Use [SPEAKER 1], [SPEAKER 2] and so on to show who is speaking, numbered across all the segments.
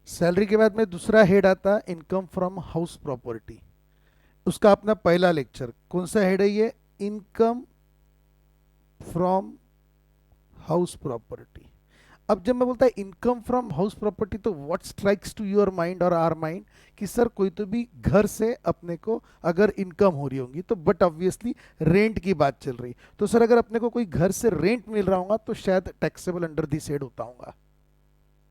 [SPEAKER 1] Salary के बाद में दूसरा हेड आता इनकम फ्रॉम हाउस प्रॉपर्टी। उसका अपना पहला लेक्चर कौन सा हेड है ये? Income from house property. अब जब मैं बोलता है इनकम फ्रॉम हाउस प्रॉपर्टी तो what strikes to your mind और आर माइंड कि सर कोई तो भी घर से अपने को अगर इनकम हो रही होगी तो, बट ऑब्वियसली रेंट की बात चल रही, तो सर अगर अपने को कोई घर से रेंट मिल रहा होगा तो शायद टैक्सेबल अंडर दिस हेड होता होगा।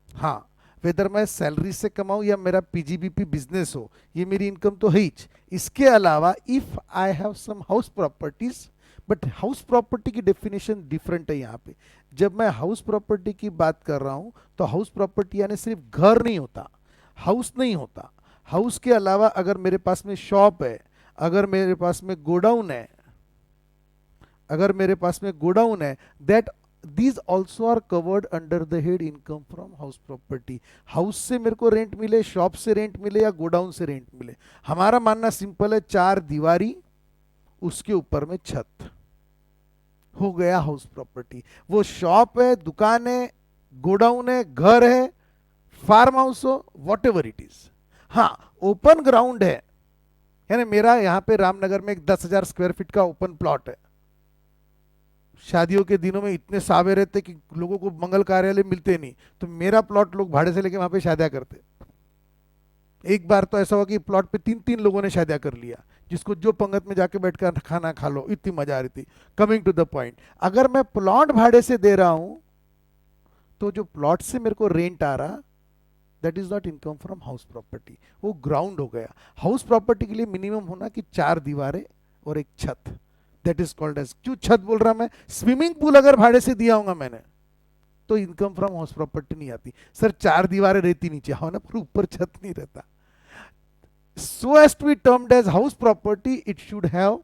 [SPEAKER 1] हाँ, वेदर मैं सैलरी से कमाऊं या मेरा पीजीबीपी बिजनेस हो, ये मेरी इनकम तो है ही। इसके अलावा if I have some house properties, but house property की डेफिनेशन डिफरेंट है यहाँ पे। जब मैं हाउस प्रॉपर्टी की बात कर रहा हूं तो हाउस प्रॉपर्टी यानी सिर्फ घर नहीं होता, हाउस नहीं होता। हाउस के अलावा अगर मेरे पास में शॉप है, अगर मेरे पास में गोडाउन है, अगर मेरे पास में गोडाउन है, that these also are covered under the head income from house property। House से मेरे को रेंट मिले, शॉप से रेंट मिले या गोडाउन से रेंट मिले, हमारा मानना सिंपल है, चार दीवारी उसके ऊपर में छत, हो गया हाउस प्रॉपर्टी। वो शॉप है, दुकान है, गोडाउन है, घर है, फार्म हाउस हो, वॉट एवर इट इज। हाँ, ओपन ग्राउंड है, यानी मेरा यहाँ पे रामनगर में एक 10,000 स्क्वायर फीट का ओपन प्लॉट है। शादियों के दिनों में इतने सावे रहते कि लोगों को मंगल कार्यालय मिलते नहीं, तो मेरा प्लॉट लोग भाड़े से लेके वहां पे शादियां करते। एक बार तो ऐसा हुआ कि प्लॉट पे तीन तीन लोगों ने शादियां कर लिया, जिसको जो पंगत में जाके बैठकर खाना खा लो, इतनी मजा आ रही थी। कमिंग टू द पॉइंट, अगर मैं प्लॉट भाड़े से दे रहा हूं तो जो प्लॉट से मेरे को रेंट आ रहा, that is not income from house property, वो ग्राउंड हो गया। हाउस प्रॉपर्टी के लिए मिनिमम होना कि चार दीवारें और एक छत, दैट इज कॉल्ड एज। क्यों छत बोल रहा मैं? स्विमिंग पूल अगर भाड़े से दिया होगा मैंने तो इनकम फ्रॉम हाउस प्रॉपर्टी नहीं आती। सर चार दीवारें रहती नीचे, हाँ ना, पर ऊपर छत नहीं रहता। So as to be termed as house property it should have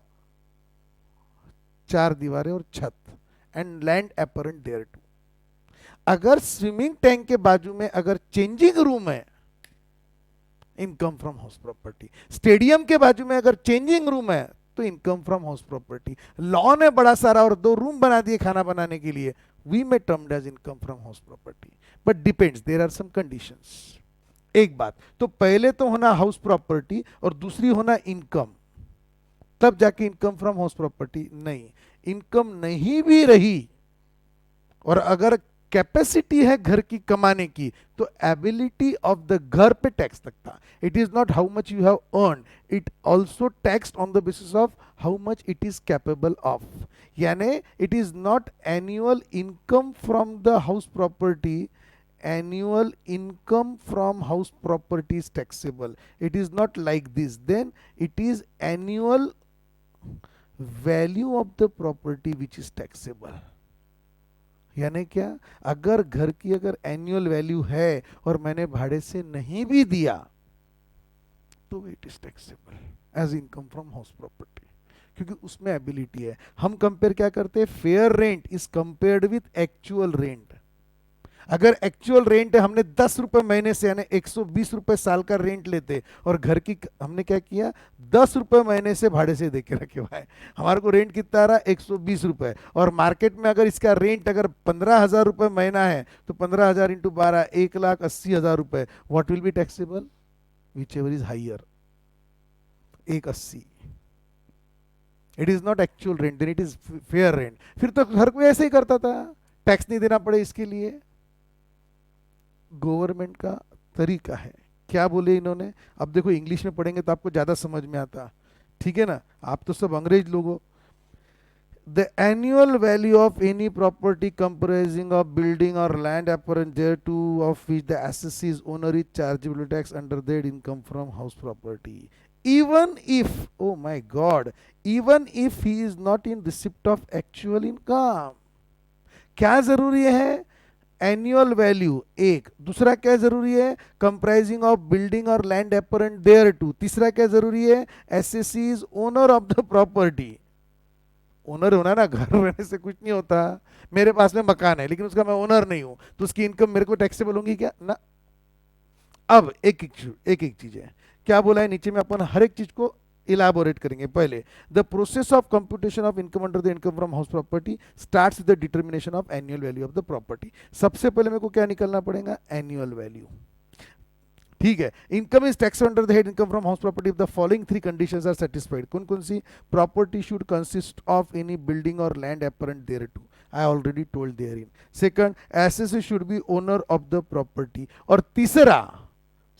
[SPEAKER 1] चार दीवारें और छत and land appurtenant thereto. अगर स्विमिंग टैंक के बाजू में अगर चेंजिंग रूम है, income from house property. Stadium के बाजू में अगर चेंजिंग रूम है तो income from house property. Lawn है बड़ा सारा और दो रूम बना दिए खाना बनाने के लिए, we may termed as income from house property, but depends, there are some conditions. एक बात तो पहले तो होना हाउस प्रॉपर्टी और दूसरी होना इनकम, तब जाके इनकम फ्रॉम हाउस प्रॉपर्टी। नहीं, इनकम नहीं भी रही और अगर कैपेसिटी है घर की कमाने की तो एबिलिटी ऑफ द घर पे टैक्स लगता। It is not how much you have earn, it also taxed on the basis of how much it is capable of. यानी it is not annual income from the house property, annual income from house property is taxable. It is not like this. Then it is annual value of the property which is taxable। यानी क्या? अगर घर की अगर annual value है और मैंने भाड़े से नहीं भी दिया तो it is taxable as income from house property, क्योंकि उसमें एबिलिटी है। हम कंपेयर क्या करते हैं? Fair rent is compared with actual rent. अगर एक्चुअल रेंट है, हमने 10 रुपए महीने से यानी 120 रुपए साल का रेंट लेते और घर की हमने क्या किया, 10 रुपए महीने से भाड़े से दे के रखे हुआ है, हमारे को रेंट कितना आ रहा है? 120 रुपए। और मार्केट में अगर इसका रेंट अगर 15,000 रुपए महीना है तो 15,000 इंटू 12, 1,80,000 रुपए। What will be taxable? Whichever is higher, 180। It is not actual rent, then it is fair rent. फिर तो हर कोई ऐसे ही करता था, टैक्स नहीं देना पड़े इसके लिए। गवर्नमेंट का तरीका है। क्या बोले इन्होंने? अब देखो इंग्लिश में पढ़ेंगे तो आपको ज्यादा समझ में आता, ठीक है ना, आप तो सब अंग्रेज लोग हो। The annual value of any property comprising of building और land appurtenant thereto of which the assessee is owner is chargeable tax under that income from house property even if, oh my god, even if he is not in receipt of actual income। क्या जरूरी है? Annual value एक। दूसरा क्या जरूरी है? Comprising of building और land appurtenant there to. तीसरा क्या जरूरी है? SSC is owner of the property. Owner होना ना, घर रहने से कुछ नहीं होता। मेरे पास में मकान है लेकिन उसका मैं ओनर नहीं हूं तो उसकी इनकम मेरे को टैक्सेबल होगी क्या? ना। अब एक एक चीज है, क्या बोला है नीचे में, अपन हर एक चीज को इलाबोरेट करेंगे। पहले the process of computation of income under the income from house property starts with the determination of annual value of the property. सबसे पहले मेरे को क्या निकलना पड़ेगा? Annual value. ठीक है, income is tax under the head income from house property if the following three conditions are satisfied. कौन कौन सी? Property should consist of any building और land appurtenant thereto, I already told therein. Second, assessee should be owner of the property. और तीसरा,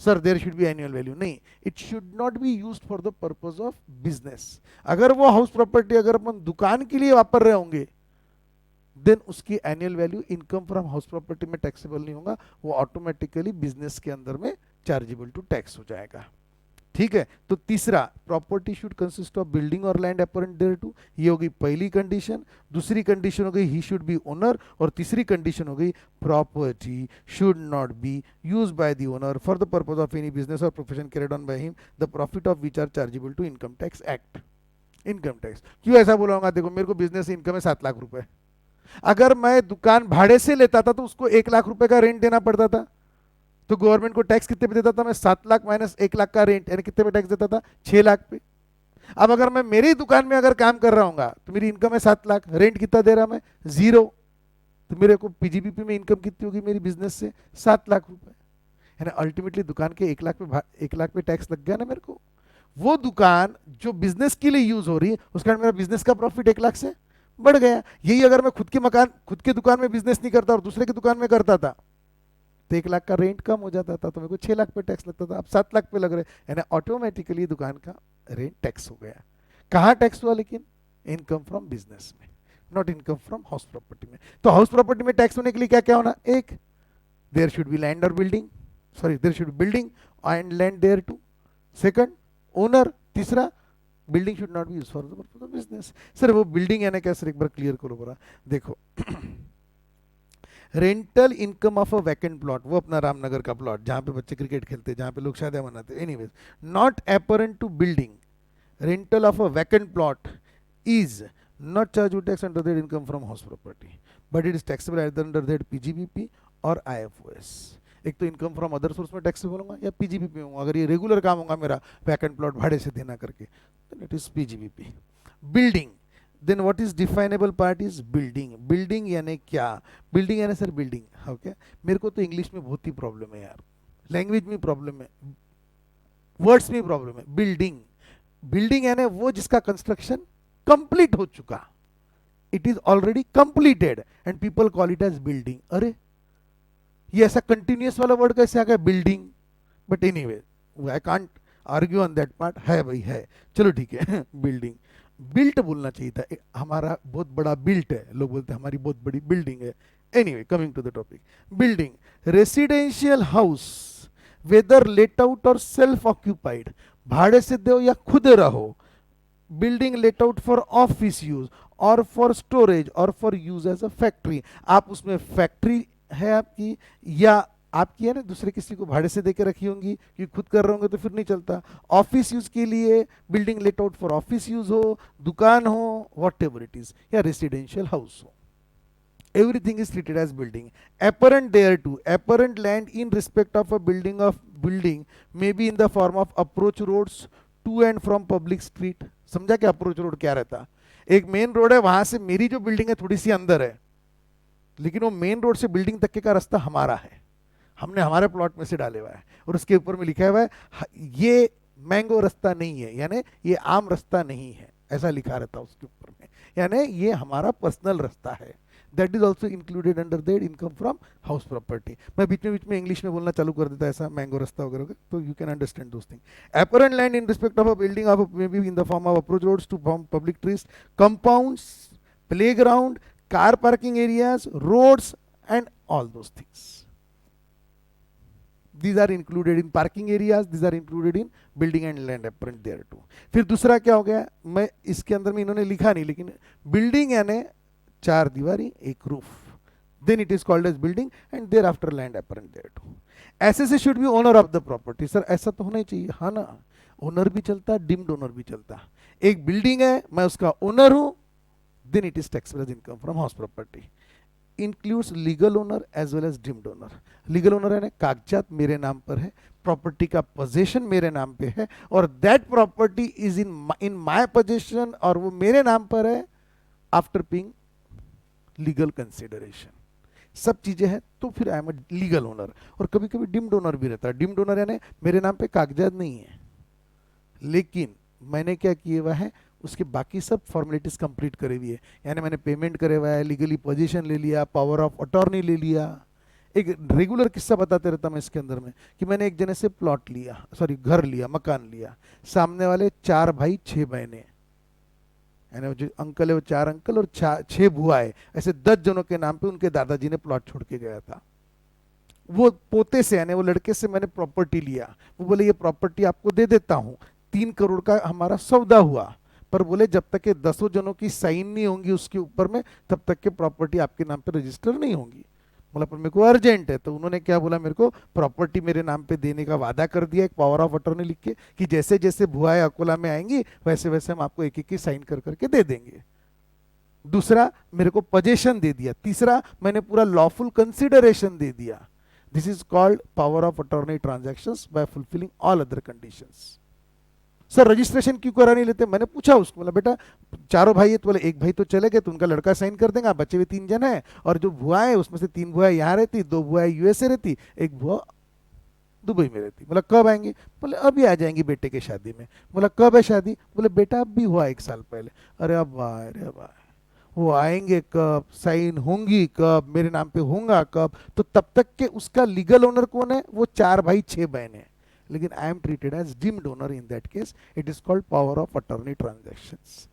[SPEAKER 1] sir there should be annual value, नहीं, it should not be used for the purpose of business. अगर वो house property अगर अपन दुकान के लिए वापर रहे होंगे देन उसकी annual value income from house property में टैक्सेबल नहीं होगा, वो ऑटोमेटिकली बिजनेस के अंदर में चार्जेबल टू टैक्स हो जाएगा। ठीक है, तो तीसरा, property should consist of building और लैंड अपरेंट देयर टू, ये होगी पहली कंडीशन। दूसरी कंडीशन हो गई ही शुड बी ओनर, और तीसरी कंडीशन हो गई property should not be used by the owner for the purpose of any business or profession carried on by him the profit of which are chargeable to income tax act. Income tax क्यों ऐसा बोलाऊंगा? देखो, मेरे को business income है 7 लाख रुपए, अगर मैं दुकान भाड़े से लेता था तो उसको 1 लाख रुपए का रेंट देना पड़ता था, तो गवर्नमेंट को टैक्स कितने पे देता था मैं? 7 लाख माइनस 1 लाख का रेंट, यानी कितने पे टैक्स देता था? 6 लाख पे। अब अगर मैं मेरी दुकान में अगर काम कर रहा हूँ तो मेरी इनकम है 7 लाख, रेंट कितना दे रहा मैं? 0, तो मेरे को पीजीबीपी में इनकम कितनी होगी मेरी बिजनेस से? 7 लाख रुपए। यानी अल्टीमेटली दुकान के 1 लाख पे टैक्स लग गया ना मेरे को। वो दुकान जो बिजनेस के लिए यूज हो रही है उसके कारण मेरा बिजनेस का प्रॉफिट 1 लाख से बढ़ गया। यही अगर मैं खुद के दुकान में बिजनेस नहीं करता और दूसरे की दुकान में करता था तो 1 लाख का रेंट कम हो जाता था, तो मेरे को 6 लाख पे टैक्स लगता था, अब 7 लाख पे लग रहे, यानी ऑटोमेटिकली दुकान का रेंट टैक्स हो गया। कहाँ टैक्स हुआ? लेकिन इनकम फ्रॉम बिजनेस में, not income from house property में। तो हाउस प्रॉपर्टी में टैक्स होने के लिए क्या क्या होना? एक, there should be land or building, sorry there should be building and land there too. Second, owner. तीसरा, building should not be used for the purpose of business. Sir वो बिल्डिंग है ना क्या? सर एक बार क्लियर करो बरा। देखो rental income of a vacant plot, वो अपना रामनगर का प्लॉट जहां पे बच्चे क्रिकेट खेलते हैं, जहां पे लोग शादियां मनाते हैं, anyways, not appurtenant to building, rental of a vacant plot is not charge tax under that income from house property but it is taxable under that PGBP और आईएफओएस। एक तो इनकम फ्रॉम अदर सोर्स में taxable होगा या PGBP में होगा। अगर ये रेगुलर काम होगा मेरा वैकेंट प्लॉट भाड़े से देना करके, then it is PGBP. Building, then what is definable part is building. Building यानी क्या? बिल्डिंग यानी सर बिल्डिंग, ओके। मेरे को तो इंग्लिश में बहुत ही प्रॉब्लम है यार, लैंग्वेज में प्रॉब्लम है, वर्ड्स में प्रॉब्लम है। बिल्डिंग, बिल्डिंग यानी वो जिसका कंस्ट्रक्शन कंप्लीट हो चुका, it is already completed and people call it as building. अरे ये ऐसा कंटिन्यूअस वाला वर्ड कैसे आ गया building? But anyway I can't argue on that part, है भाई है, चलो ठीक है। बिल्डिंग, बिल्ट बोलना चाहिए था, हमारा बहुत बड़ा बिल्ट है, लोग बोलते हैं हमारी बहुत बड़ी बिल्डिंग है। Anyway coming to the topic, building, residential house whether let out और सेल्फ ऑक्यूपाइड, भाड़े से दो या खुद रहो, building let out for office use और फॉर स्टोरेज और for use as a factory. आप उसमें फैक्ट्री है आपकी या आपकी है ना, दूसरे किसी को भाड़े से देके रखी होंगी, क्योंकि खुद कर रहे होंगे तो फिर नहीं चलता। ऑफिस यूज के लिए building let out for office use हो, दुकान हो, वॉट एवर इट इज, या रेसिडेंशियल हाउस हो, everything is treated as building. Apparent thereto, apparent land in respect of a building may be in the form of approach roads to and from public street. समझा क्या approach road क्या रहता? एक main road है, वहां से मेरी जो बिल्डिंग है थोड़ी सी अंदर है, लेकिन वो मेन रोड से बिल्डिंग तक के का रास्ता हमारा है, हमने हमारे प्लॉट में से डाले हुआ है, और उसके ऊपर में लिखा हुआ है ये मैंगो रास्ता नहीं है, यानी ये आम रास्ता नहीं है, ऐसा लिखा रहता है उसके ऊपर में, यानी ये हमारा पर्सनल रास्ता है। That is also included under that income from house property. मैं बीच में इंग्लिश में बोलना चालू कर देता ऐसा मैंगो रास्ता वगैरह, तो you can understand those thing. Appurtenant land in respect of a building of may be in the form of approach roads to form public trees, compounds, playground, car parking areas, roads and all those things. These are included in parking areas, these are included in building and land apparent there too. फिर दूसरा क्या हो गया, मैं इसके अंदर में इन्होंने लिखा नहीं, लेकिन बिल्डिंग यानी 4 दीवारी एक roof, then it is called as building and thereafter land apparent there too. SSC should be owner of the property. Sir ऐसा तो होना ही चाहिए, हाँ ना, ओनर भी चलता, डिम्ड ओनर भी चलता। एक बिल्डिंग है, मैं उसका ओनर हूं, then it is taxable as income from house property. Includes legal owner as well as deemed owner. Legal owner है कागजात मेरे नाम पर है, प्रॉपर्टी का पोजेशन मेरे नाम पे है, और that property is in my possession, और वो मेरे नाम पर है आफ्टर पेइंग लीगल कंसिडरेशन। सब चीजें हैं, तो फिर I am a legal owner. और कभी कभी डिम्ड ओनर भी रहता है। डिम्ड ओनर यानी मेरे नाम पे कागजात नहीं है, लेकिन मैंने क्या किए हुआ है, उसके बाकी सब फॉर्मेलिटीज कंप्लीट करे हुई है। यानी मैंने पेमेंट करे हुआ है, लीगली पोजीशन ले लिया, पावर ऑफ अटॉर्नी ले लिया। एक रेगुलर किस्सा बताते रहता मैं इसके अंदर में, कि मैंने एक जने से प्लॉट लिया, सॉरी घर लिया, मकान लिया। सामने वाले 4 भाई 6 बहनें, यानी वो जो अंकल है वो 4 अंकल और 6 बुआ है, ऐसे 10 जनों के नाम पे उनके दादाजी ने प्लॉट छोड़ के गया था। वो पोते से यानी वो लड़के से मैंने प्रॉपर्टी लिया। वो बोले ये प्रॉपर्टी आपको दे देता हूँ, 3 करोड़ का हमारा सौदा हुआ। पर बोले जब तक के 10 जनों की साइन नहीं होंगी उसके ऊपर में, तब तक के प्रॉपर्टी आपके नाम पे रजिस्टर नहीं होंगी। बोला पर मेरे को अर्जेंट है। तो उन्होंने क्या बोला, मेरे को प्रॉपर्टी मेरे नाम पे देने का वादा कर दिया, एक पावर ऑफ अटॉर्नी लिख के, कि जैसे जैसे भुआएं अकोला में आएंगी वैसे वैसे हम आपको एक एक की साइन कर करके दे देंगे। दूसरा, मेरे को पोजेशन दे दिया। तीसरा, मैंने पूरा लॉफुल कंसिडरेशन दे दिया। This is called power of attorney transactions by fulfilling all other conditions. Sir registration क्यों करा नहीं लेते? मैंने पूछा उसको, बोला बेटा चारों भाई है, तो बोले एक भाई तो चले गए तो उनका लड़का साइन कर देगा, बच्चे भी 3 जन है, और जो बुआ है उसमें से 3 बुआ यहाँ रहती, 2 बुआ यूएसए रहती, एक बुआ दुबई में रहती। बोला कब आएंगी? बोले अभी आ जाएंगी बेटे के शादी में। बोला कब है शादी? बोले बेटा अब भी हुआ 1 साल पहले। अरे अब वाह, अरे वाह, वो आएंगे कब, साइन होंगी कब, मेरे नाम पे होगा कब? तो तब तक के उसका लीगल ओनर कौन है? वो 4 भाई 6 बहन है। लेकिन I am treated as deemed owner in that case. It is called power of attorney transactions.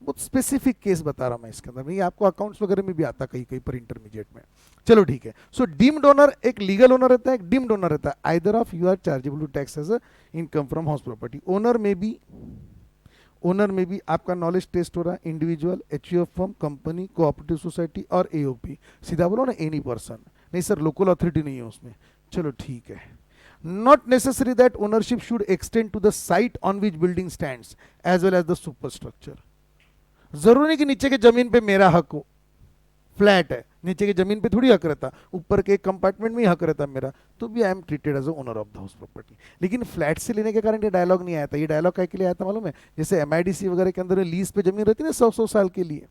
[SPEAKER 1] बहुत स्पेसिफिक केस बता रहा हूं मैं इसके अंदर में, ये आपको अकाउंट्स वगैरह में भी आता कहीं कहीं पर इंटरमीडिएट में। चलो ठीक है। सो डीम्ड ओनर एक लीगल ओनर रहता है, एक डीम्ड ओनर रहता है। Either of you are chargeable to tax as a income from house property. Owner में भी आपका नॉलेज टेस्ट हो रहा है, individual, HUF firm, company, cooperative society और एओपी। सीधा बोलो ना एनी पर्सन। नहीं सर लोकल अथॉरिटी नहीं है उसमें। चलो ठीक है। Not necessary that ownership should extend to the site on which building stands as well as the super structure. जरूरी नहीं कि नीचे के जमीन पे मेरा हक हो। फ्लैट है, नीचे की जमीन पे थोड़ी हक रहता, ऊपर के कंपार्टमेंट में ही हक रहता मेरा, तो भी I am treated as owner of the house property. लेकिन फ्लैट से लेने के कारण ये डायलॉग नहीं आया था। ये डायलॉग क्या के लिए आया था मालूम है? जैसे एमआईडीसी वगैरह के अंदर लीज पे जमीन रहती है ना 100-100 साल के लिए,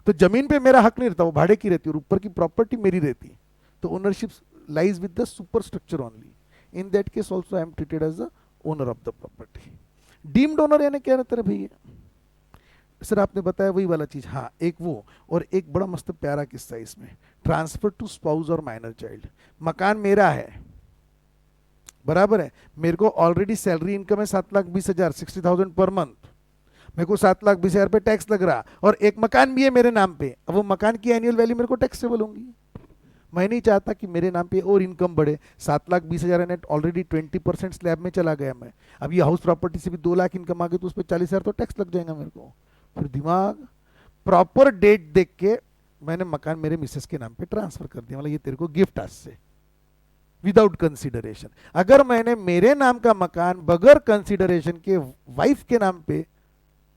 [SPEAKER 1] तो जमीन पे मेरा हक नहीं रहता, वो भाड़े की रहती और ऊपर की प्रॉपर्टी मेरी रहती। तो ownership lies with the super structure only. In that case also I am treated as the owner of the property. Deemed owner यानी क्या रहता है भैया? सर आपने बताया वही वाला चीज, हाँ एक वो। और एक बड़ा मस्त प्यारा किस्सा है इसमें, transfer to spouse or minor child. मकान मेरा है, बराबर है, मेरे को ऑलरेडी सैलरी इनकम है 7,20,000, 60,000 पर मंथ। मेरे को 7,20,000 पे टैक्स लग रहा, और एक मकान भी है मेरे नाम पे। अब वो मकान की एनुअल वैल्यू मेरे को टैक्सेबल होंगी। मैं नहीं चाहता कि मेरे नाम पे और इनकम बढ़े। 7,20,000 नेट ऑलरेडी 20% स्लैब में चला गया मैं। अब ये हाउस प्रॉपर्टी से भी 2 लाख इनकम आ गई, तो उस पर 40,000 तो टैक्स लग जाएगा मेरे को। फिर दिमाग, प्रॉपर डेट देख के मैंने मकान मेरे मिसेस के नाम पे ट्रांसफर कर दिया। मतलब ये तेरे को गिफ्ट आज से, विदाउट कंसिडरेशन। अगर मैंने मेरे नाम का मकान बगैर कंसिडरेशन के वाइफ के नाम पे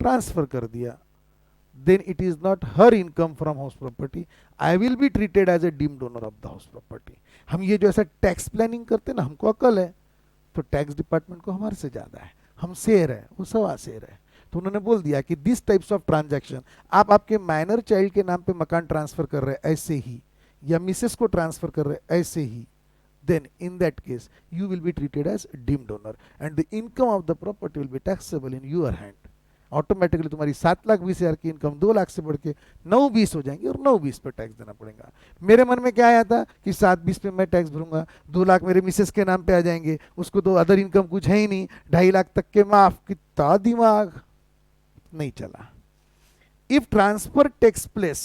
[SPEAKER 1] ट्रांसफर कर दिया, then it is not her income from house property. I will be treated as a deemed owner of the house property. हम ये जो ऐसा टैक्स प्लानिंग करते हैं ना, हमको अकल है, तो टैक्स डिपार्टमेंट को हमारे से ज्यादा है। हम शेर है, वो सवा शेर है। तो उन्होंने बोल दिया कि दिस टाइप्स ऑफ ट्रांजैक्शन, आप आपके माइनर चाइल्ड के नाम पे मकान ट्रांसफर कर रहे हैं ऐसे ही, या मिसेस को ट्रांसफर कर रहे हैं ऐसे ही, then in that case you will be treated as deemed owner and the income of the property will be taxable in your hand. Automatically तुम्हारी 7,20,000 की इनकम 2 लाख से बढ़ के 9,20 हो जाएंगी, और 9,20 पे टैक्स देना पड़ेगा। मेरे मन में क्या आया था कि 7,20 पे मैं टैक्स भरूंगा, 2 लाख मेरे मिसेस के नाम पे आ जाएंगे, उसको तो अदर इनकम कुछ है ही नहीं, 2.5 लाख तक के माफ। कितना दिमाग नहीं चला। If transfer takes place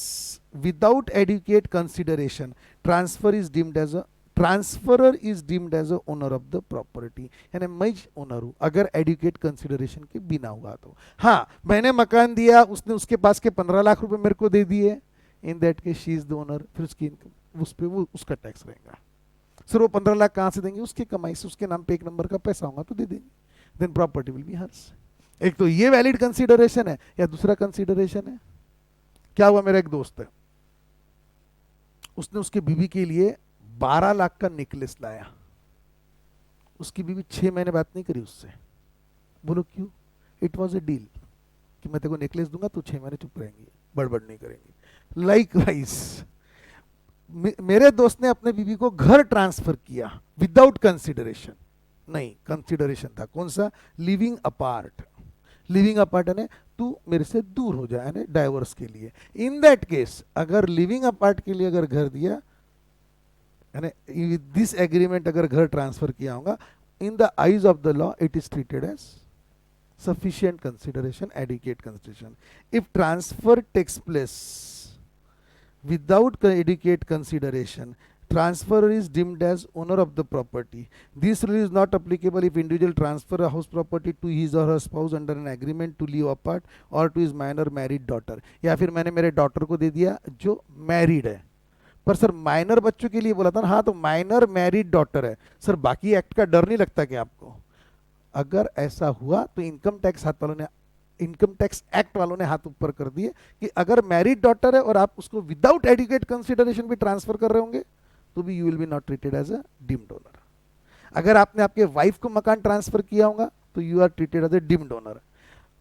[SPEAKER 1] without adequate consideration, transfer is deemed as a transferor is deemed as a owner of the property. यानी मैं ओनर हूं अगर एडुकेट कंसिडरेशन के बिना हुआ तो। हाँ मैंने मकान दिया, उसने उसके पास के 15 लाख रुपए मेरे को दे दिए, इन that case she is the owner. फिर उसकी इनकम उस पे वो उसका टैक्स रहेगा। सर वो 15 लाख कहां से देंगे? उसकी कमाई से, उसके नाम पे 1 नंबर का पैसा होगा तो दे देंगे, then property will be hers. एक तो ये वैलिड कंसिडरेशन है, या दूसरा कंसिडरेशन है, क्या हुआ, मेरा एक दोस्त है, उसने उसके बीवी के लिए 12 लाख का नेकलेस लाया। उसकी बीवी 6 महीने बात नहीं करी उससे। बोलो क्यों? इट वॉज ए डील कि मैं तेरे को नेकलेस दूंगा तो 6 महीने चुप रहेंगी, बड़बड़ नहीं करेंगी। लाइक वाइज मेरे दोस्त ने अपने बीवी को घर ट्रांसफर किया विदाउट कंसिडरेशन, नहीं कंसिडरेशन था कौन सा, लिविंग अपार्ट। लिविंग अपार्ट यानी तू मेरे से दूर हो जाए, यानी डाइवोर्स के लिए। इन दैट केस अगर लिविंग अपार्ट के लिए अगर घर दिया, यानी दिस एग्रीमेंट अगर घर ट्रांसफर किया होगा, in the eyes of the law it is treated as sufficient consideration, adequate consideration. If transfer takes place without adequate consideration, transferor is deemed as owner of the property. This rule is not applicable if individual transfer a house property to his or her spouse under an agreement to live apart or to his minor married daughter. या फिर मैंने मेरे daughter को दे दिया जो married है, पर sir minor बच्चों के लिए बोला था ना, हाँ तो माइनर मैरिड डॉटर है सर, बाकी एक्ट का डर नहीं लगता क्या आपको? अगर ऐसा हुआ तो इनकम टैक्स हाथ वालों ने, इनकम टैक्स एक्ट वालों ने हाथ ऊपर कर दिए कि अगर मैरिड डॉटर है और आप उसको विदाउट एडिक्वेट कंसिडरेशन भी ट्रांसफर कर रहे होंगे तो भी you will be not treated as a deemed owner. अगर आपने आपके वाइफ को मकान ट्रांसफर किया होगा तो you are treated as a deemed owner.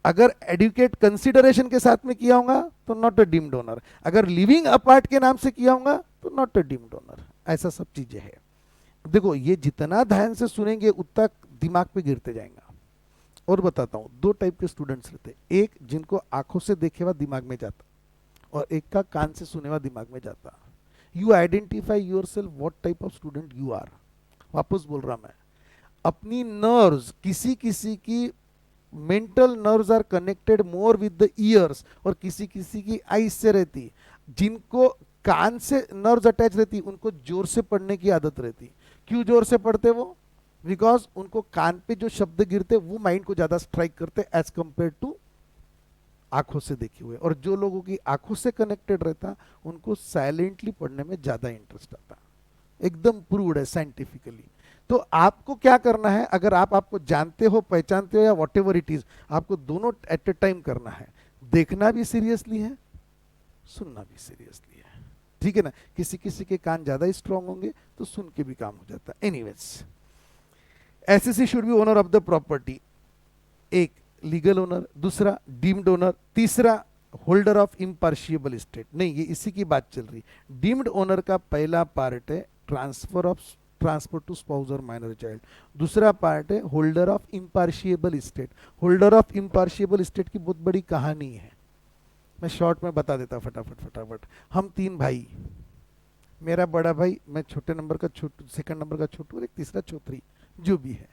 [SPEAKER 1] अगर एडुकेट कंसिडरेशन के साथ में किया होगा तो नॉट अ डीम्ड ओनर। अगर लिविंग अपार्ट के नाम से किया होगा तो नॉट अ डीम्ड ओनर। ऐसा सब चीजें हैं। देखो ये जितना ध्यान से सुनेंगे उतना दिमाग पे गिरते जाएगा। और बताता हूं, दो टाइप के स्टूडेंट्स रहते हैं, एक जिनको आंखों से देखे हुआ दिमाग में जाता और एक का कान से सुने हुआ दिमाग में जाता। You identify yourself what type of student you are. वापस बोल रहा मैं, अपनी नर्व्स, किसी किसी की mental nerves are connected more with the ears और किसी किसी की आईज से रहती। जिनको कान से नर्व्स अटैच रहती उनको जोर से पढ़ने की आदत रहती। क्यों जोर से पढ़ते वो? बिकॉज उनको कान पे जो शब्द गिरते वो माइंड को ज्यादा स्ट्राइक करते एज कंपेयर टू आंखों से देखे हुए। और जो लोगों की आंखों से कनेक्टेड रहता उनको साइलेंटली पढ़ने में ज्यादा इंटरेस्ट आता। एकदम प्रूव्ड है साइंटिफिकली। तो आपको क्या करना है, अगर आप आपको जानते हो, पहचानते हो या वॉट एवर इट इज, आपको दोनों एट ए टाइम करना है। देखना भी सीरियसली है, सुनना भी सीरियसली है, ठीक है ना। किसी किसी के कान ज्यादा स्ट्रांग होंगे तो सुन के भी काम हो जाता है। Anyways, SSC should be owner of the property. एक लीगल ओनर, दूसरा डीम्ड ओनर, तीसरा होल्डर ऑफ इम्पार्शिएबल स्टेट। नहीं, ये इसी की बात चल रही। डीम्ड ओनर का पहला पार्ट है transfer to spouse or minor child. दूसरा पार्ट है holder of impartible estate. Holder of impartible estate की बहुत बड़ी कहानी है, मैं शॉर्ट में बता देता फटाफट। हम तीन भाई, मेरा बड़ा भाई, मैं छोटे नंबर का छोटू, सेकंड नंबर का छोटू और एक तीसरा छोत्री, जो भी है।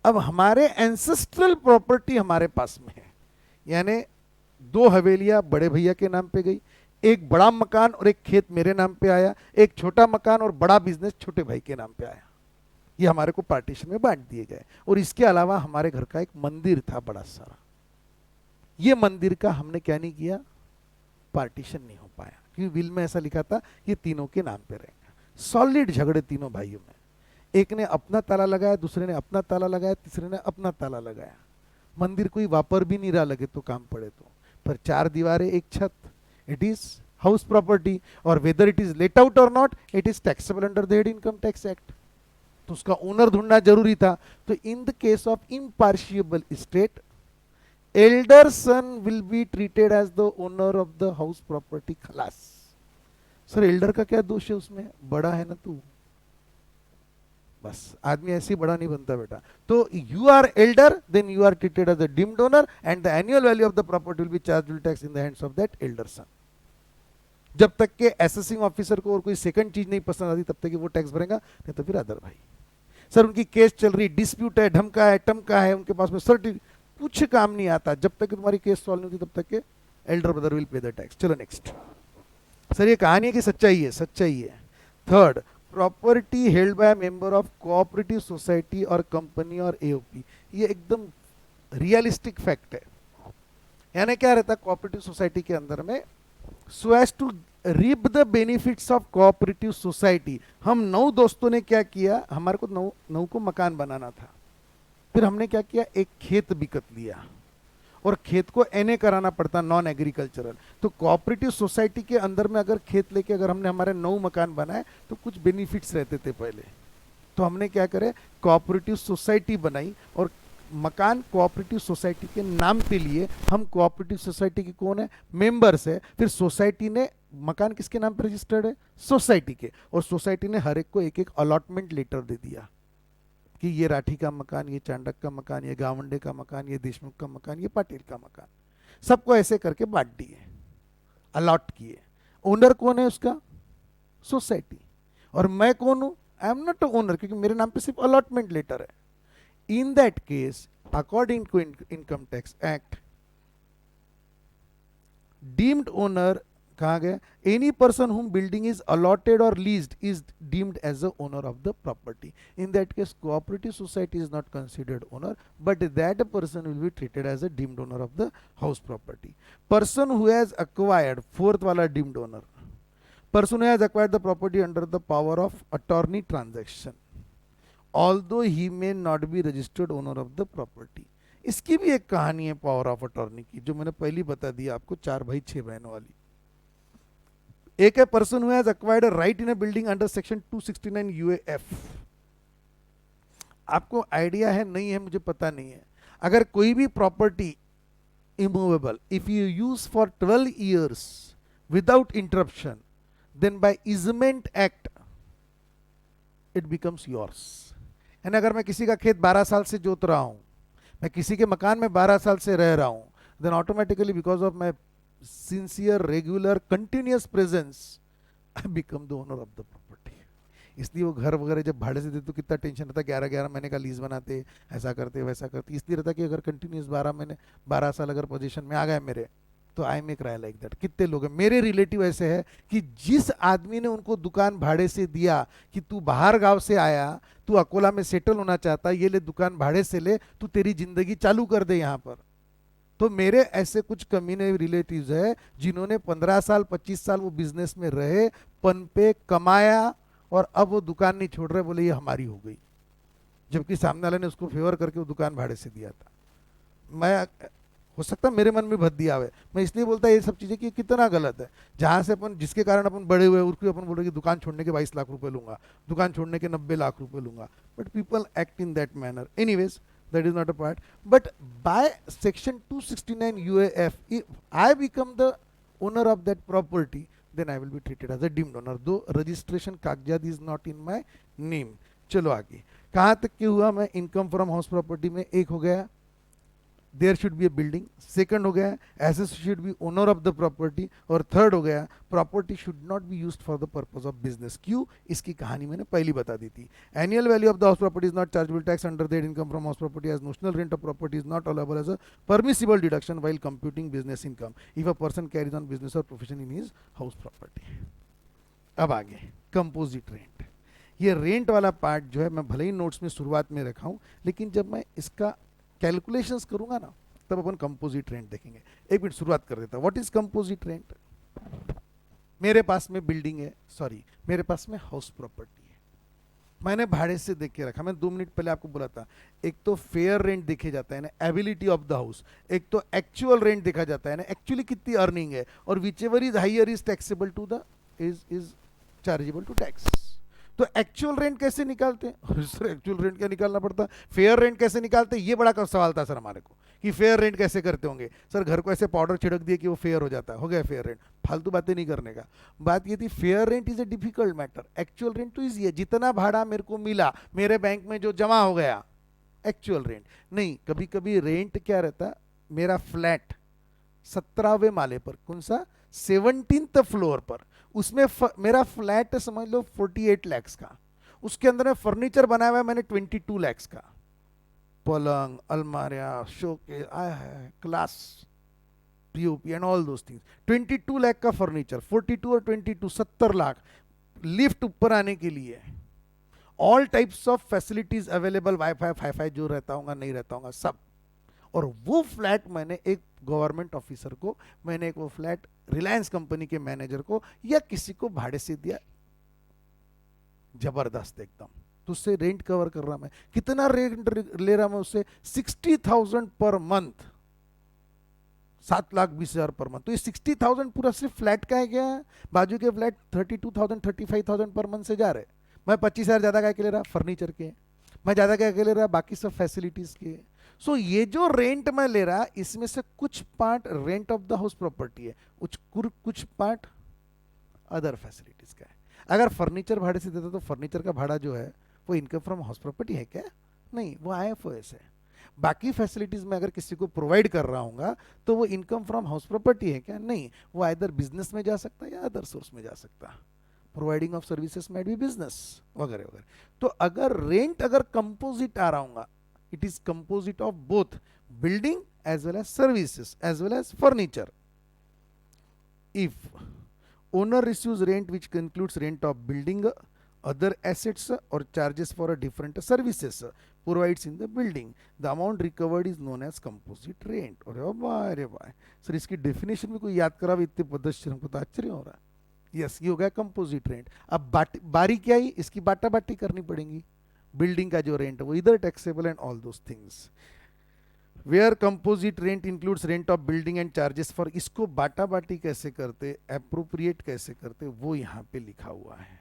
[SPEAKER 1] अब हमारे एंसेस्ट्रल प्रॉपर्टी हमारे पास में है, यानी दो हवेलियां बड़े भैया के नाम पे गई, एक बड़ा मकान और एक खेत मेरे नाम पे आया, एक छोटा मकान और बड़ा बिजनेस छोटे भाई के नाम पे आया। ये हमारे को पार्टीशन में बांट दिए गए। और इसके अलावा हमारे घर का एक मंदिर था बड़ा सारा। ये मंदिर का हमने क्या नहीं किया, पार्टीशन नहीं हो पाया, क्योंकि विल में ऐसा लिखा था ये तीनों के नाम पे रहेंगे। सॉलिड झगड़े तीनों भाइयों में, एक ने अपना ताला लगाया, दूसरे ने अपना ताला लगाया, तीसरे ने अपना ताला लगाया। मंदिर कोई वापर भी नहीं रहा, लगे तो काम पड़े तो, पर चार दीवारें एक छत, इट इज हाउस प्रॉपर्टी। और whether it is let out or not, it is taxable under the income tax act. तो उसका ओनर ढूंढना जरूरी था। तो in the case of impartible estate, elder son will be treated as the owner of the house property. खलास। Sir elder का क्या दोष है उसमें, बड़ा है ना तू, बस आदमी ऐसे ही बड़ा नहीं बनता बेटा। तो you are elder, then you are treated as a deemed owner and the annual value of the property will be chargeable tax in the hands of that elder son. जब तक के असेसिंग ऑफिसर को और कोई second चीज नहीं पसंद आती तब तक वो टैक्स भरेगा, नहीं तो फिर अदर भाई। सर उनकी केस चल रही, डिस्प्यूट है, ढमका है, टमका है, उनके पास में सर्टिफिकेट, कुछ काम नहीं आता। जब तक तुम्हारी केस सॉल्व नहीं होती तब तक के Elder brother will pay the tax. चलो नेक्स्ट। सर ये कहानी है कि सच्चाई है? सच्चाई है। Third, property held by member of cooperative society और कंपनी और एओपी। ये एकदम रियलिस्टिक फैक्ट है। यानी क्या रहता है कोऑपरेटिव सोसाइटी के अंदर में, so as to reap the benefits of cooperative society. हम 9 दोस्तों ने क्या किया, हमारे को 9 को मकान बनाना था। फिर हमने क्या किया, एक खेत बिकत लिया और खेत को एनए कराना पड़ता, नॉन एग्रीकल्चरल। तो कोऑपरेटिव सोसाइटी के अंदर में अगर खेत लेके अगर हमने हमारे 9 मकान बनाए तो कुछ बेनिफिट्स रहते थे पहले। तो हमने क्या करे, कोऑपरेटिव सोसाइटी बनाई और मकान कोऑपरेटिव सोसाइटी के नाम पे लिए, हम कोऑपरेटिव सोसाइटी के कौन है, मेंबर्स है, फिर सोसाइटी ने मकान किसके नाम पे रजिस्टर्ड है, सोसाइटी के, और सोसाइटी ने हर एक को एक एक अलॉटमेंट लेटर दे दिया कि ये राठी का मकान, ये चांडक का मकान, ये गावंडे का मकान, ये देशमुख का मकान, ये पाटिल का मकान, सबको ऐसे करके बांट दिए, अलॉट किए। ओनर कौन है उसका, सोसाइटी। और मैं कौन हूं, आई एम नॉट ओनर, क्योंकि मेरे नाम पे सिर्फ अलॉटमेंट लेटर है। In that case according to income tax act, deemed owner कहा गया, any person whom building is allotted or leased is deemed as the owner of the property. In that case cooperative society is not considered owner, but that person will be treated as a deemed owner of the house property. Person who has acquired, fourth वाला deemed owner, person who has acquired the property under the power of attorney transaction, although he may not be registered owner of the property. इसकी भी एक कहानी है power of attorney की, जो मैंने पहली बता दी आपको, 4 भाई 6 बहनों वाली। एक है person who has acquired a right in a building under section 269 यूएएफ। आपको आइडिया है नहीं है मुझे पता नहीं है, अगर कोई भी property immovable if you use for 12 years without interruption, then by easement act it becomes yours. यानी अगर मैं किसी का खेत 12 साल से जोत रहा हूं, मैं किसी के मकान में 12 साल से रह रहा हूं, then automatically because of my sincere regular continuous presence I become the owner of the property. इसलिए वो घर वगैरह जब भाड़े से देते तो कितना टेंशन रहता, 11-11 महीने का लीज बनाते, ऐसा करते वैसा करते, इसलिए रहता कि अगर कंटिन्यूस 12 महीने 12 साल अगर पोजीशन में आ गए मेरे, तो आई मेक राय लाइक दैट। कितने लोग हैं मेरे रिलेटिव ऐसे हैं कि जिस आदमी ने उनको दुकान भाड़े से दिया कि तू बाहर गांव से आया, तू अकोला में सेटल होना चाहता, ये ले दुकान भाड़े से ले, तू तेरी जिंदगी चालू कर दे यहाँ पर। तो मेरे ऐसे कुछ कमीने रिलेटिव्स है जिन्होंने 15 साल 25 साल वो बिजनेस में रहे, पनपे, कमाया, और अब वो दुकान नहीं छोड़ रहे, बोले ये हमारी हो गई, जबकि सामने वाले ने उसको फेवर करके वो दुकान भाड़े से दिया था। मैं हो सकता मेरे मन में भद दिया हुआ है, मैं इसलिए बोलता ये सब चीजें कि कितना गलत है। जहां से अपन जिसके कारण अपन बड़े हुए उसको अपन बोले कि दुकान छोड़ने के 22 लाख रुपए लूंगा, दुकान छोड़ने के 90 लाख रुपए लूंगा, but people act in that manner. Anyways that is not a part, but by section 269 UAF, if I become the owner of that property, then I will be treated as a deemed owner, though registration कागजात is not in my name। चलो आगे कहाँ तक के हुआ, मैं income from house property में एक हो गया, there should be a building, second हो गया asset should be owner of the property, और थर्ड हो गया property should not be used for the purpose of business. क्यों, इसकी कहानी मैंने पहली बता दी थी। Annual value of the house property is not chargeable tax under that income from house property, as notional rent of property is not allowable as a permissible deduction while computing business income if a person carries on business or profession in his house property. अब आगे composite rent. ये rent वाला part जो है मैं भले ही notes में शुरुआत में रखा हूं, लेकिन जब मैं इसका कैलकुलेशंस करूंगा ना तब अपन कंपोजिट रेंट देखेंगे। एक मिनट शुरुआत कर देता हूं। What is composite rent? मेरे पास में बिल्डिंग है, सॉरी मेरे पास में हाउस प्रॉपर्टी है, मैंने भाड़े से देख के रखा। मैं 2 मिनट पहले आपको बोला था, एक तो फेयर रेंट देखे जाता है ना, एबिलिटी ऑफ द हाउस, एक तो एक्चुअल रेंट देखा जाता है ना, एक्चुअली कितनी अर्निंग है, और whichever is higher is taxable to the is chargeable to tax. तो एक्चुअल रेंट कैसे निकालते हैं सर? एक्चुअल रेंट क्या निकालना पड़ता है? फेयर रेंट कैसे निकालते हैं? ये बड़ा सवाल था सर हमारे को कि फेयर रेंट कैसे करते होंगे सर। घर को ऐसे पाउडर छिड़क दिए कि वो फेयर हो जाता है, हो गया फेयर रेंट। फालतू बातें नहीं करने का। बात ये थी fair rent is a difficult matter, actual rent तो इजी है। जितना भाड़ा मेरे को मिला मेरे बैंक में जो जमा हो गया, एक्चुअल रेंट नहीं। कभी कभी रेंट क्या रहता, मेरा फ्लैट 17वें माले पर, कौन सा, 17th फ्लोर पर, उसमें मेरा फ्लैट समझ लो 48 लाख का, उसके अंदर में फर्नीचर बनाया हुआ है मैंने 22 लाख का, पलंग, अलमारियां, showcase, class, POP and all those things. 22 lakh का फर्नीचर, 42 और 22 70 लाख। लिफ्ट ऊपर आने के लिए, all types of facilities available, wifi फाईफाई जो रहता होगा नहीं रहता होगा सब। और वो फ्लैट मैंने एक गवर्नमेंट ऑफिसर को, मैंने एक वो फ्लैट रिलायंस कंपनी के मैनेजर को या किसी को भाड़े से दिया, जबरदस्त एकदम। तो उससे रेंट कवर कर रहा मैं। कितना रेंट ले रहा मैं उससे? 60,000 पर मंथ, 7,20,000 पर मंथ। तो ये 60,000 पूरा सिर्फ फ्लैट का है क्या? बाजू के फ्लैट 32,000 35,000 पर मंथ से जा रहे। मैं 25,000 ज्यादा क्या के ले रहा? फर्नीचर के। मैं ज्यादा क्या के ले रहा? बाकी सब फैसिलिटीज के। सो ये जो रेंट मैं ले रहा, इसमें से कुछ part rent of the house property है, कुछ पार्ट अदर फैसिलिटीज का है। अगर फर्नीचर भाड़े से देता तो फर्नीचर का भाड़ा जो है वो इनकम फ्रॉम हाउस प्रॉपर्टी है क्या? नहीं, वो आईएफओएस है। बाकी फैसिलिटीज में अगर किसी को प्रोवाइड कर रहा हूँ तो वो इनकम फ्रॉम हाउस प्रॉपर्टी है क्या? नहीं, वो आइदर बिजनेस में जा सकता है या अदर सोर्स में जा सकता है। Providing of services might be business वगैरह वगैरह। तो अगर रेंट अगर कंपोजिट आ रहा हूँ, it is composite of both building as well as services as well as furniture. If owner receives rent which includes rent of building, other assets or charges for a different services provides in the building, the amount recovered is known as composite rent। अरे भाई sir, इसकी definition में कोई याद करा इतने पदस्य, हमको तो आश्चर्य हो रहा है। यस, ये हो गया कंपोजिट रेंट। अब बारी क्या ही, इसकी बाटा बाटी करनी पड़ेगी। बिल्डिंग का जो रेंट है वो इधर taxable and all those things. Where composite rent includes rent of building and charges for, इसको बाटा बाटी कैसे करते, अप्रोप्रिएट कैसे करते, वो यहाँ पे लिखा हुआ है।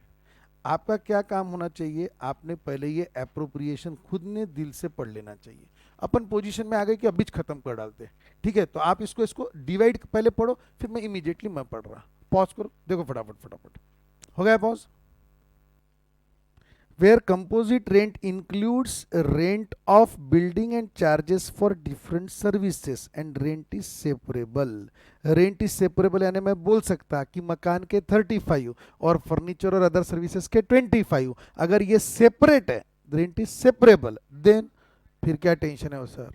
[SPEAKER 1] आपका क्या काम होना चाहिए, आपने पहले ये अप्रोप्रिएशन खुद ने दिल से पढ़ लेना चाहिए। अपन पोजीशन में आ गए कि अब बीच खत्म कर डालते, ठीक है? तो आप इसको डिवाइड पहले पढ़ो, फिर मैं इमीडिएटली मैं पढ़ रहा। पॉज करो, देखो फटाफट फटाफट हो गया pause. where composite rent includes rent of building and charges for different services and rent is separable। rent is separable यानी मैं बोल सकता कि मकान के 35 और फर्नीचर और अदर सर्विसेज के 25, अगर ये सेपरेट है, रेंट इज सेपरेबल, देन फिर क्या टेंशन है वो सर?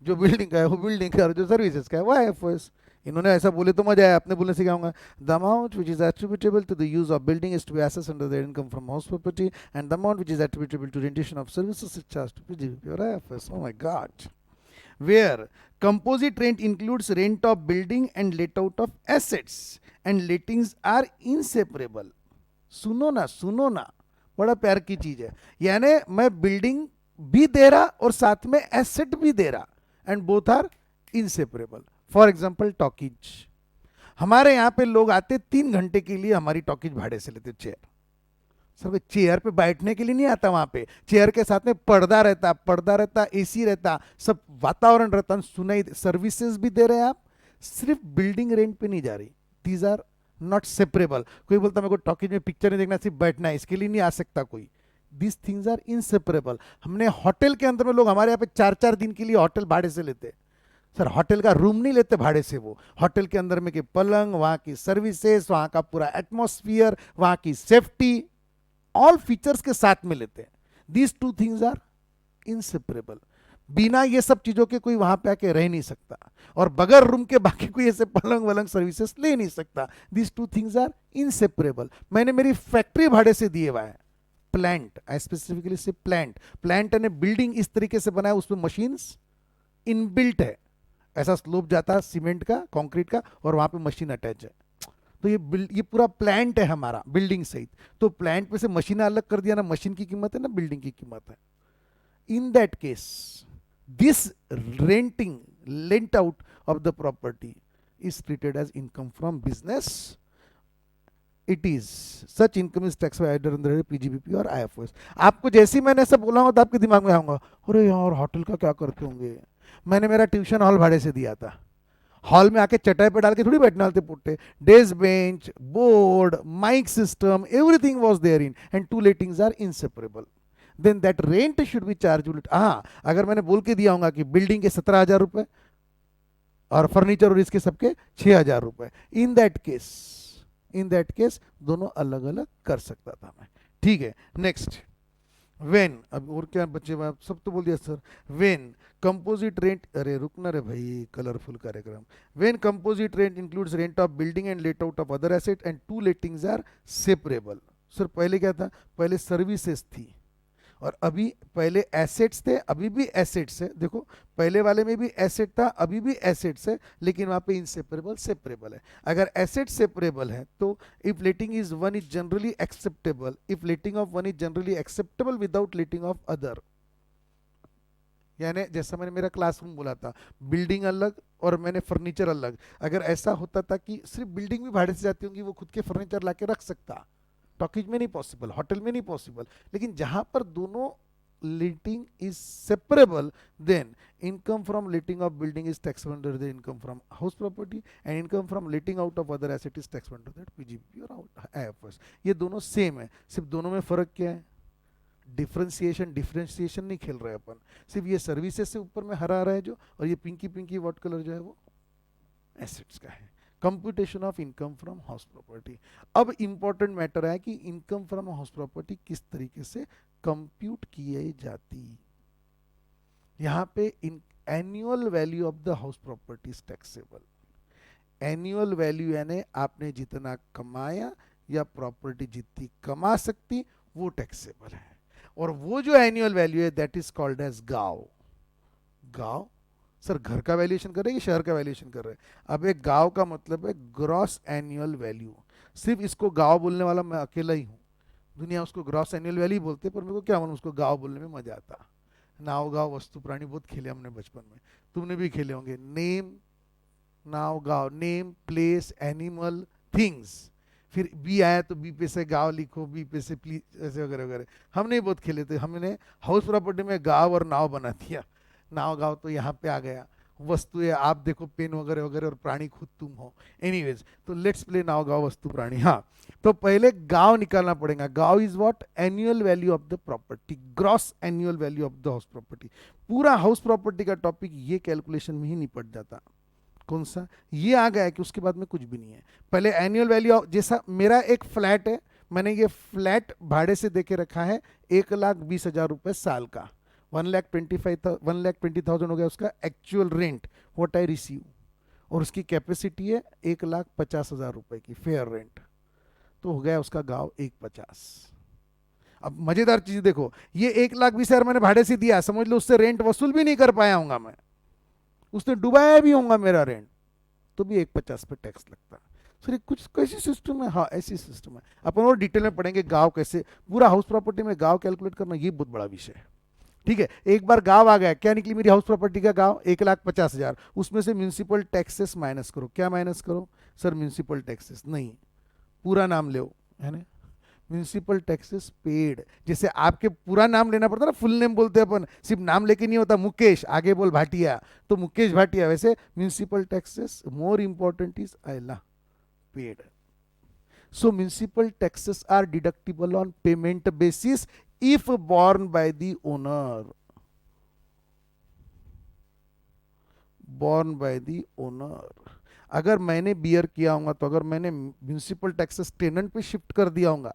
[SPEAKER 1] जो बिल्डिंग का है वो बिल्डिंग का, और जो सर्विसेज का है वो आईएफओएस। इन्होंने ऐसा बोले तो मजा आया, अपने बोलने से क्या होगा? The amount which is attributable to the use of building is to be assessed under the income from house property and the amount which is attributable to rendition of services is charged to PGBP or IFS. Oh my god. Where composite rent includes rent of building and let out of assets and lettings are inseparable. सुनो ना, बड़ा प्यार की चीज है। यानी मैं building भी दे रहा और साथ में एसेट भी दे रहा, and both are inseparable. For example talkies, हमारे यहाँ पे लोग आते 3 घंटे के लिए, हमारी टॉकीज भाड़े से लेते चेयर। सर चेयर पे बैठने के लिए नहीं आता, वहां पे चेयर के साथ में पर्दा रहता, एसी रहता, सब वातावरण रहता, सुनाई। सर्विसेज भी दे रहे हैं आप, सिर्फ बिल्डिंग रेंट पे नहीं जा रही। These are not separable. कोई बोलता मेरे को टॉकीज में पिक्चर नहीं देखना, सिर्फ बैठना है, इसके लिए नहीं आ सकता कोई। This things are inseparable. हमने होटल के अंदर में, लोग हमारे यहाँ पे 4-4 दिन के लिए होटल भाड़े से लेते। सर होटल का रूम नहीं लेते भाड़े से, वो होटल के अंदर में के पलंग, वहां की सर्विसेज, वहां का पूरा एटमॉस्फियर, वहां की सेफ्टी, ऑल फीचर्स के साथ में लेते हैं। These two things are inseparable. बिना ये सब चीजों के कोई वहां पे आके रह नहीं सकता, और बगैर रूम के बाकी कोई ऐसे पलंग वलंग सर्विसेज ले नहीं सकता। These two things are inseparable. मैंने मेरी फैक्ट्री भाड़े से दिए हुआ है, plant, I specifically say plant यानी बिल्डिंग इस तरीके से बनाया, उसमें मशीन्स इनबिल्ट है, ऐसा स्लोप जाता है सीमेंट का, कंक्रीट का, और वहां पे मशीन अटैच है। तो ये पूरा प्लांट है हमारा, बिल्डिंग सहित। तो प्लांट में से मशीन अलग कर दिया ना, मशीन की कीमत है ना बिल्डिंग की कीमत है। In that case this lent out of the property is treated as income from business. It is such income is tax under PGBP और आईएफओएस। आपको जैसे ही मैंने ऐसा बोला हो तो आपके दिमाग में आऊंगा, अरे यार होटल का क्या करते होंगे। मैंने मेरा ट्यूशन हॉल भाड़े से दिया था, हॉल में आके चटाई पे डाल के थोड़ी बैठने वाले पुट्टे, desk bench, board, mic system, everything was there in, and two lettings are inseparable. Then that rent should be chargeable. हाँ, अगर मैंने बोल के दिया होगा कि बिल्डिंग के 17,000 रुपए और फर्नीचर और इसके सबके 6,000 रुपए, इन दैट केस दोनों अलग अलग कर सकता था मैं। ठीक है, नेक्स्ट। वेन, अब और क्या बच्चे, सब तो बोल दिया सर। वेन कंपोजिट रेंट, अरे रुकना रे भाई, कलरफुल कार्यक्रम। When composite rent includes rent of building and let out of other asset and two lettings are separable. Sir पहले क्या था? पहले सर्विसेज थी, और अभी पहले एसेट्स थे, अभी भी एसेट्स है। देखो पहले वाले में भी एसेट था, अभी भी एसेट्स है, लेकिन वहां पे इनसेपरेबल सेपरेबल है। अगर एसेट सेपरेबल है तो if letting is one is generally acceptable, if letting of one is generally acceptable without letting of other. यानी जैसा मैंने मेरा क्लासरूम बोला था, बिल्डिंग अलग और मैंने फर्नीचर अलग। अगर ऐसा होता था कि सिर्फ बिल्डिंग भी भाड़े से जाती होंगी, वो खुद के फर्नीचर लाके रख सकता, टॉकीज में नहीं पॉसिबल, होटल में नहीं पॉसिबल। लेकिन जहां पर दोनों letting is separable, then income from letting of building is taxable under the income from house property, and income from letting out of other asset is taxable under that PGP और IFRS. ये दोनों same है, सिर्फ दोनों में फर्क क्या है? डिफरेंशिएशन नहीं खेल रहे अपन, सिर्फ ये सर्विसेज से ऊपर में हरा रहा है जो, और ये पिंकी पिंकी व्हाट कलर जो है वो एसेट्स का है. Computation of income from house property. अब इंपॉर्टेंट मैटर है कि इनकम फ्रॉम हाउस प्रॉपर्टी किस तरीके से कंप्यूट की जाती. यहां पे in annual value of the house property is taxable. Annual value यानी आपने जितना कमाया या प्रॉपर्टी जितनी कमा सकती वो टैक्सेबल है. और वो जो एनुअल वैल्यू है दैट इज कॉल्ड एज गांव. गांव सर घर का वैल्यूएशन कर रहे हैं कि शहर का वैल्यूएशन कर रहे हैं? अब एक गांव का मतलब है ग्रॉस एनुअल वैल्यू. सिर्फ इसको गांव बोलने वाला मैं अकेला ही हूँ. दुनिया उसको ग्रॉस एनुअल वैल्यू बोलते हैं, पर मेरे को क्या मालूम उसको गांव बोलने में मजा आता. नाव गांव वस्तु प्राणी बहुत खेले हमने बचपन में, तुमने भी खेले होंगे. नेम नाव गांव, नेम प्लेस एनिमल थिंग्स, फिर बी आया तो बी पे से गांव लिखो, बी पे से प्लीज, ऐसे वगैरह वगैरह. हमने बहुत खेले थे. हमने हाउस प्रॉपर्टी में गांव और नाव बना दिया. नाव गांव तो यहाँ पे आ गया, वस्तुएं आप देखो पेन वगैरह वगैरह, और प्राणी खुद तुम हो. एनीवेज, तो लेट्स प्ले नाव गांव वस्तु प्राणी. हाँ, तो पहले गांव निकालना पड़ेगा. गांव is what? Annual value of the property, gross annual value of the house property. पूरा हाउस प्रॉपर्टी का टॉपिक ये कैलकुलेशन में ही निपट जाता. कौन सा? ये आ गया कि उसके बाद में कुछ भी नहीं है. पहले एनुअल वैल्यू, जैसा मेरा एक फ्लैट है, मैंने ये फ्लैट भाड़े से देके रखा है 1,20,000 रुपए साल का. 1,20,000 हो गया उसका actual rent what I receive, और उसकी कैपेसिटी है 1,50,000 रुपए की फेयर रेंट. तो हो गया उसका गांव 1,50. अब मजेदार चीज देखो, ये 1,20,000 मैंने भाड़े से दिया, समझ लो उससे रेंट वसूल भी नहीं कर पाया हूंगा मैं, उसने डुबाया भी होगा मेरा रेंट, तो भी 1,50 पे टैक्स लगता. फिर कुछ कैसी सिस्टम है? हाँ, ऐसी सिस्टम है. अपन और डिटेल में पढ़ेंगे गांव कैसे, पूरा हाउस प्रॉपर्टी में गांव कैलकुलेट करना ये बहुत बड़ा विषय है. ठीक है, एक बार गांव आ गया, क्या निकली मेरी हाउस प्रॉपर्टी का गांव? 1,50,000. उसमें से म्यूनिसिपल टैक्सेस माइनस करो. क्या माइनस करो सर? म्यूनिसिपल टैक्सेस नहीं, पूरा नाम लो, है ना. Municipal taxes paid. जैसे आपके पूरा नाम लेना पड़ता है ना, फुल नेम बोलते हैं अपन, सिर्फ नाम लेके नहीं होता. मुकेश, आगे बोल भाटिया, तो मुकेश भाटिया. वैसे municipal taxes more important is आयला paid. So municipal taxes are deductible on payment basis if borne by the owner. Borne by the owner. अगर मैंने बियर किया होगा, तो अगर मैंने म्यूनिसिपल टैक्सेस टेनेंट पे शिफ्ट कर दिया होगा,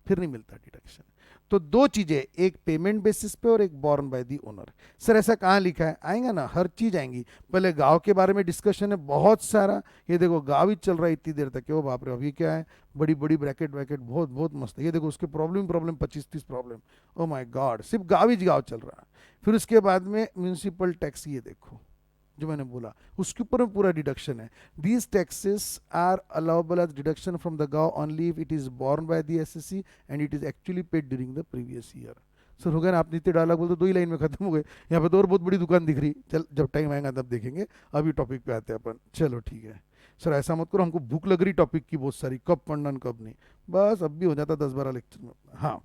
[SPEAKER 1] फिर नहीं मिलता डिडक्शन. तो दो चीजें, एक पेमेंट बेसिस पे और एक born by the owner. Sir ऐसा कहाँ लिखा है? आएगा ना, हर चीज आएंगी. पहले गांव के बारे में डिस्कशन है बहुत सारा. ये देखो गांव ही चल रहा है इतनी देर तक. ओ बाप रे, अभी क्या है, बड़ी बड़ी ब्रैकेट ब्रैकेट बहुत बहुत मस्त है. ये देखो उसके problem 25-30 problem. Oh my God, सिर्फ गांव ही गांव चल रहा है. फिर उसके बाद में म्यूनिसिपल टैक्स, ये देखो जो मैंने बोला, उसके ऊपर में पूरा डिडक्शन है. These taxes are allowable as deduction from the गांव only if it is borne by the assessee and it is actually paid during the previous year. Sir हो गया ना, आप नीचे डायलॉग बोलते 2 ही लाइन में खत्म हो गए. यहाँ पे तो और बहुत बड़ी दुकान दिख रही. चल जब टाइम आएगा तब देखेंगे, अभी टॉपिक पे आते हैं अपन. चलो ठीक है सर, ऐसा मत करो, हमको भूख लग रही टॉपिक की बहुत सारी, कब पढ़ना कब नहीं. बस अब भी हो जाता 10-12 लेक्चर में. हाँ,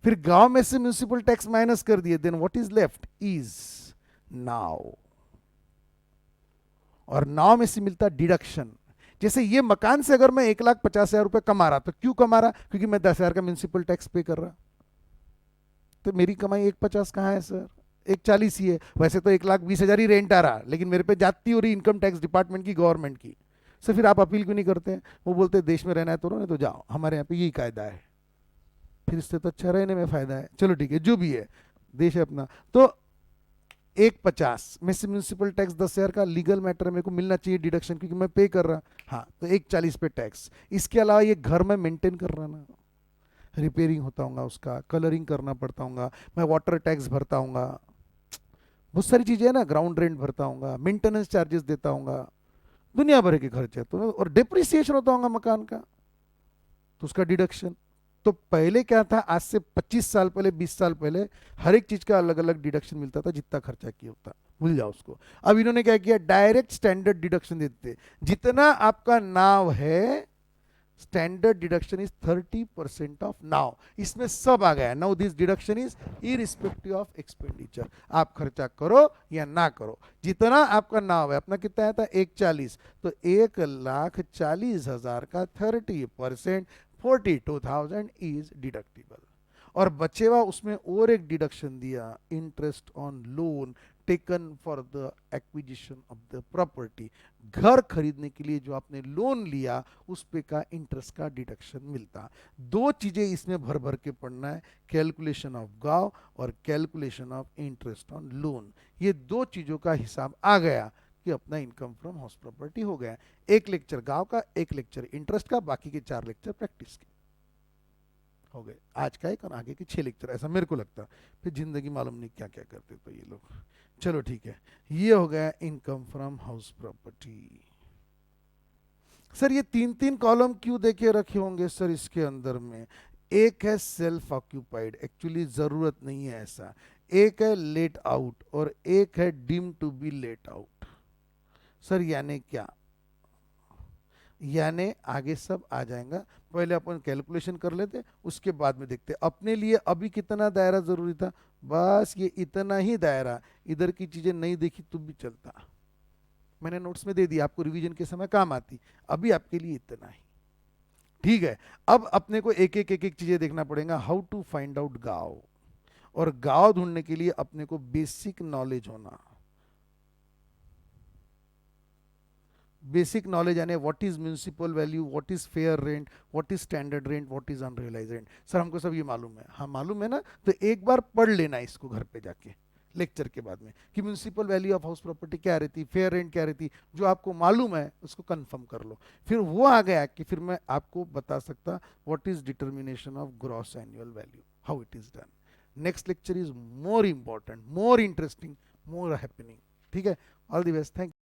[SPEAKER 1] फिर गांव में से म्यूनिसिपल टैक्स माइनस कर दिए, then what is left is now. और नाव में से मिलता डिडक्शन. जैसे ये मकान से अगर मैं 1,50,000 रुपए कमा रहा, तो क्यों कमा रहा? क्योंकि मैं 10,000 का म्यूनिसिपल टैक्स पे कर रहा. तो मेरी कमाई 1,50 कहाँ है सर? 1,40 ही है. वैसे तो 1,20,000 ही रेंट आ रहा, लेकिन मेरे पे जाती हो रही इनकम टैक्स डिपार्टमेंट की, गवर्नमेंट की. सर फिर आप अपील क्यों नहीं करते हैं? वो बोलते हैं देश में रहना है तो रहो, नहीं तो जाओ, हमारे यहाँ पे यही कायदा है. फिर इससे तो अच्छा रहने में फायदा है. चलो ठीक है, जो भी है, देश है अपना. तो 1,50 में से म्यूनिसिपल टैक्स 10,000 का लीगल मैटर मेरे को मिलना चाहिए डिडक्शन, क्योंकि मैं पे कर रहा. हाँ, तो 1,40 पे टैक्स. इसके अलावा ये घर में मेंटेन कर रहा ना, रिपेयरिंग होता होगा उसका, कलरिंग करना पड़ता होगा, मैं वाटर टैक्स भरता हूँगा, बहुत सारी चीज़ें हैं ना, ग्राउंड रेंट भरता हूँगा, मेंटेनेंस चार्जेस देता हूँगा, दुनिया भर के खर्चे. तो और डिप्रिसिएशन होता होगा मकान का, तो उसका डिडक्शन. तो पहले क्या था, आज से 25 साल पहले, 20 साल पहले, हर एक चीज का अलग अलग डिडक्शन मिलता था, जितना खर्चा किया होता, भूल जाओ उसको. अब इन्होंने क्या किया, डायरेक्ट स्टैंडर्ड डिडक्शन देते. जितना आपका नाव है standard deduction is 30% of now, इसमें सब आ गया। Now this deduction is irrespective of expenditure, आप खर्चा करो या ना करो, जितना आपका नाव है, अपना कितना आया था 140, तो 1,40,000 का 30% 42,000 इज डिडक्टिबल। और बचे हुआ उसमें और एक डिडक्शन दिया, interest on loan taken for the acquisition of the property, घर खरीदने के लिए जो आपने लोन लिया उस पे का इंटरेस्ट का डिडक्शन मिलता। दो चीजें इसमें भर भर के पढ़ना है, कैलकुलेशन ऑफ गांव और calculation of interest on loan. ये दो चीजों का हिसाब आ गया कि अपना इनकम फ्रॉम हाउस प्रॉपर्टी हो गया। एक लेक्चर गांव का, एक लेक्चर इंटरेस्ट का, बाकी के 4 लेक्चर प्रैक्टिस के हो गए। आज का एक और आगे के 6 लेक्चर, ऐसा मेरे को लगता। फिर जिंदगी मालूम नहीं क्या क्या करते तो ये लोग। चलो ठीक है, ये हो गया income from house property. Sir ये 3-3 कॉलम क्यों देके रखे होंगे सर इसके अंदर में? एक है सेल्फ ऑक्यूपाइड, एक्चुअली जरूरत नहीं है ऐसा। एक है लेट आउट और एक है deem to be let out. Sir यानी क्या? यानी आगे सब आ जाएगा, पहले अपन कैलकुलेशन कर लेते, उसके बाद में देखते अपने लिए अभी कितना दायरा जरूरी था। बस ये इतना ही दायरा, इधर की चीजें नहीं देखी तो भी चलता, मैंने नोट्स में दे दिया, आपको रिवीजन के समय काम आती। अभी आपके लिए इतना ही, ठीक है। अब अपने को एक एक चीजें देखना पड़ेगा। हाउ टू फाइंड आउट गांव, और गांव ढूंढने के लिए अपने को बेसिक नॉलेज होना। बेसिक नॉलेज यानी what is municipal value, what is fair rent, what is standard rent, what is unrealise rent. Sir हमको सब ये मालूम है, हाँ मालूम है ना, तो एक बार पढ़ लेना इसको घर पे जाके लेक्चर के बाद में, कि municipal value of house property क्या रहती, फेयर रेंट क्या रहती, जो आपको मालूम है उसको कंफर्म कर लो। फिर वो आ गया कि फिर मैं आपको बता सकता what is determination of gross annual value, how it is done. Next lecture is more important, more interesting, more happening, ठीक है। All the best, thank